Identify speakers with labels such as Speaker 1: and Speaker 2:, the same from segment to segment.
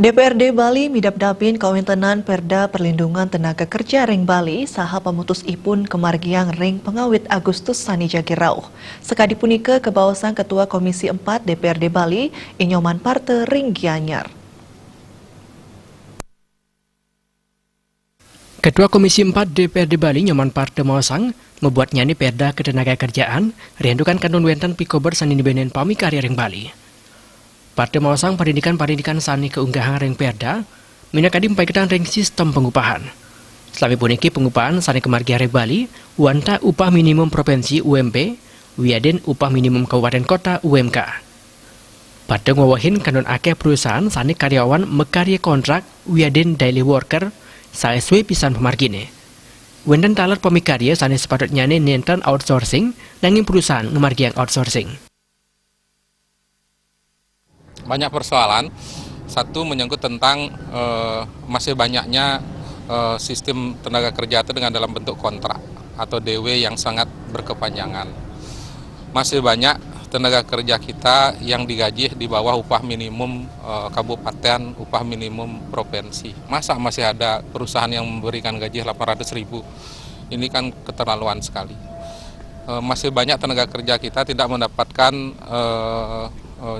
Speaker 1: DPRD Bali midap-dapin kawintenan Perda Perlindungan Tenaga Kerja Ring Bali saha pemutus ipun kemargiang Ring Pengawit Agustus Sani Jagirauh. Sekadi punika kebawasan Ketua Komisi 4 DPRD Bali Inyoman Parte Ring Gianyar.
Speaker 2: Ketua Komisi 4 DPRD Bali Nyoman Parte Mawasang membuat nyani Perda Ketenaga Kerjaan riandukan kanun wenten pikober sani benen pamikari Ring Bali. Parte Mawasang pendidikan sani keunggahan Ring Perda minakadi mempaiketan Ring sistem pengupahan. Selami puniki pengupahan sani kemargia Ring Bali wanta upah minimum provinsi UMP wiaden upah minimum kabupaten kota UMK. Parte ngawahin kanun akeh perusahaan sani karyawan mekarya kontrak wiaden daily worker saeswe pisan pemargine. Wenden talar pemikarya sani sepatutnya nenten outsourcing nanging perusahaan ngemargiang outsourcing.
Speaker 3: Banyak persoalan. Satu menyangkut tentang masih banyaknya sistem tenaga kerja itu dengan dalam bentuk kontrak atau DW yang sangat berkepanjangan. Masih banyak tenaga kerja kita yang digaji di bawah upah minimum kabupaten, upah minimum provinsi. Masa masih ada perusahaan yang memberikan gaji 800.000? Ini kan keterlaluan sekali. Masih banyak tenaga kerja kita tidak mendapatkan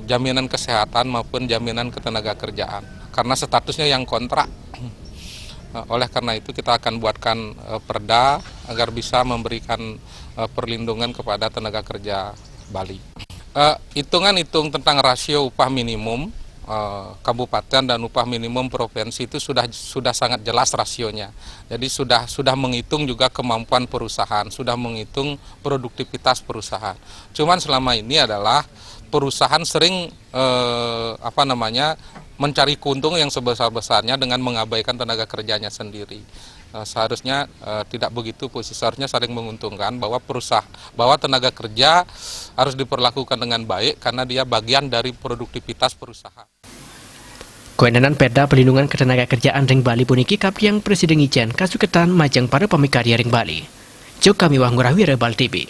Speaker 3: jaminan kesehatan maupun jaminan ketenaga kerjaan karena statusnya yang kontrak. Oleh karena itu kita akan buatkan perda agar bisa memberikan perlindungan kepada tenaga kerja Bali. Hitung tentang rasio upah minimum kabupaten dan upah minimum provinsi itu sudah sangat jelas rasionya. Jadi sudah menghitung juga kemampuan perusahaan, sudah menghitung produktivitas perusahaan. Cuman selama ini adalah perusahaan sering mencari keuntungan yang sebesar-besarnya dengan mengabaikan tenaga kerjanya sendiri. Seharusnya tidak begitu, seharusnya saling menguntungkan bahwa tenaga kerja harus diperlakukan dengan baik karena dia bagian dari produktivitas perusahaan.
Speaker 2: Kewenangan Perda Perlindungan Ketenaga Kerjaan Ring Bali puniki kapriang Presiden Ijen kasuketan majang para pemikarya Ring Bali. Jok kami Wahngurahwira Bal TV.